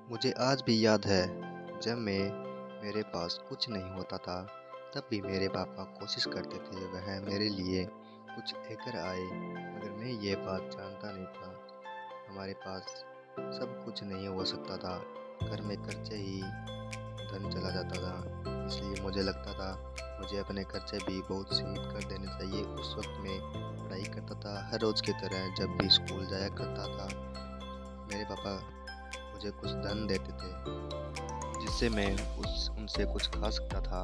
मुझे आज भी याद है जब मेरे पास कुछ नहीं होता था, तब भी मेरे पापा कोशिश करते थे वह मेरे लिए कुछ लेकर आए। मगर मैं ये बात जानता नहीं था, हमारे पास सब कुछ नहीं हो सकता था। घर में खर्चे ही धन चला जाता था, इसलिए मुझे लगता था मुझे अपने खर्चे भी बहुत सीमित कर देने चाहिए। उस वक्त मैं पढ़ाई करता था, हर रोज़ की तरह जब भी स्कूल जाया करता था। मेरे पापा मुझे कुछ धन देते थे जिससे मैं उस उनसे कुछ खा सकता था,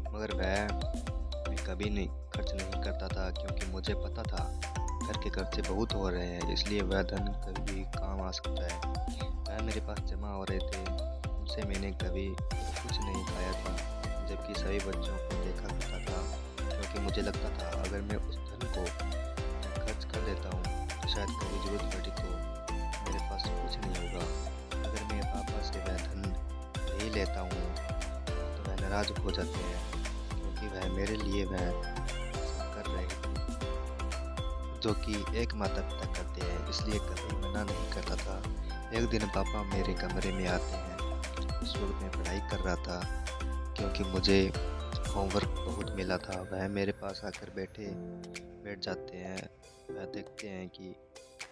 मगर वह मैं कभी नहीं खर्च नहीं करता था, क्योंकि मुझे पता था घर के खर्चे बहुत हो रहे हैं, इसलिए वह धन कभी भी काम आ सकता है। वह मेरे पास जमा हो रहे थे, उनसे मैंने कभी कुछ नहीं खाया था, जबकि सभी बच्चों को देखा करता था, क्योंकि मुझे लगता था अगर मैं उस धन को खर्च कर देता हूँ तो शायद कभी ज़रूरत पड़ी तो मेरे पास कुछ नहीं होगा। अगर मैं पापा से वह धन ले लेता हूँ तो वह नाराज़ हो जाते हैं, क्योंकि वह मेरे लिए वह सब कर रहे थे जो कि एक माता पिता करते हैं, इसलिए कभी मना नहीं करता था। एक दिन पापा मेरे कमरे में आते हैं, उस वक्त मैं पढ़ाई कर रहा था, क्योंकि मुझे होमवर्क बहुत मिला था। वह मेरे पास आकर बैठ जाते हैं। वह देखते हैं कि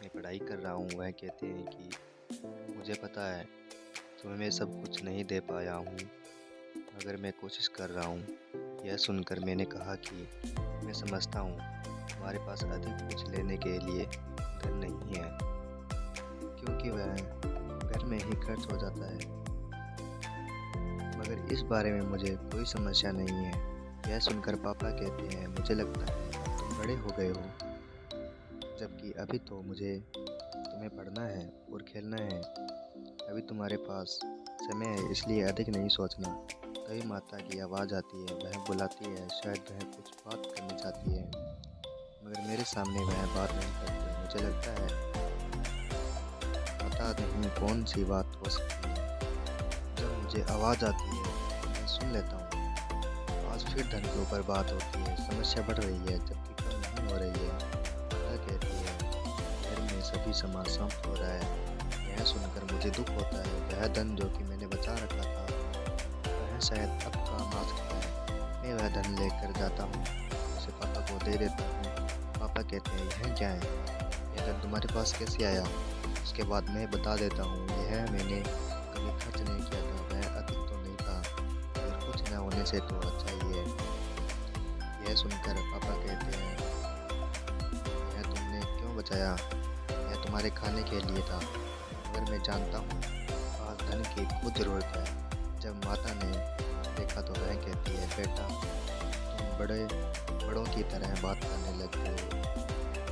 मैं पढ़ाई कर रहा हूँ। वह कहते हैं कि मुझे पता है तुम्हें मैं सब कुछ नहीं दे पाया हूँ, मगर मैं कोशिश कर रहा हूँ। यह सुनकर मैंने कहा कि मैं समझता हूँ तुम्हारे पास अधिक कुछ लेने के लिए धन नहीं है, क्योंकि वह घर में ही खर्च हो जाता है। मगर इस बारे में मुझे कोई समस्या नहीं है। यह सुनकर पापा कहते हैं, मुझे लगता है तुम बड़े हो गए हो, जबकि अभी तो मुझे तुम्हें पढ़ना है और खेलना है। अभी तुम्हारे पास समय है, इसलिए अधिक नहीं सोचना। तभी माता की आवाज़ आती है, वह बुलाती है, शायद वह कुछ बात करनी चाहती है, मगर मेरे सामने वह बात नहीं करती। मुझे लगता है पता नहीं कौन सी बात हो सकती है। जब मुझे आवाज़ आती है मैं सुन लेता हूँ। आज फिर धन के ऊपर बात होती है। समस्या बढ़ रही है जबकि कम नहीं हो रही है। माता कहती है घर में सभी सामान समाप्त हो रहा है। यह सुनकर मुझे दुख होता है। वह धन जो कि मैंने बचा रखा था वह शायद अब काम आ सकता है। मैं वह धन लेकर जाता हूँ, उसे पापा को दे देता हूँ। पापा कहते हैं यह क्या है, यह धन तुम्हारे पास कैसे आया। उसके बाद मैं बता देता हूँ यह मैंने कभी खर्च नहीं किया था, वह अधिक तो नहीं था, और कुछ न होने से तो अच्छा ही है। यह सुनकर पापा कहते हैं यह तुमने क्यों बचाया, यह तुम्हारे खाने के लिए था, मगर मैं जानता हूँ आज धन की बहुत ज़रूरत है। जब माता ने देखा तो वह कहती है बेटा तुम बड़ों की तरह बात करने लगते हो।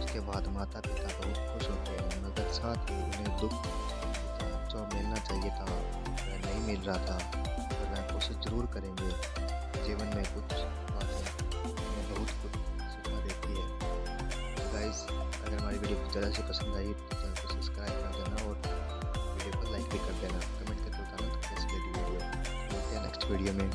उसके बाद माता पिता बहुत खुश होते हैं, मगर साथ ही उन्हें दुख था। जो मिलना चाहिए था वह नहीं मिल रहा था, पर वह कोशिश ज़रूर करेंगे। जीवन में कुछ बातें हमें बहुत कुछ सिखा देती है। तो गाइस, अगर हमारी वीडियो कुछ ज़्यादा से पसंद आई तो चैनल को सब्सक्राइब कर देना और वीडियो को लाइक भी कर देना। कमेंट करके बताना तो कैसी लगी वीडियो। मिलते हैं नेक्स्ट वीडियो में।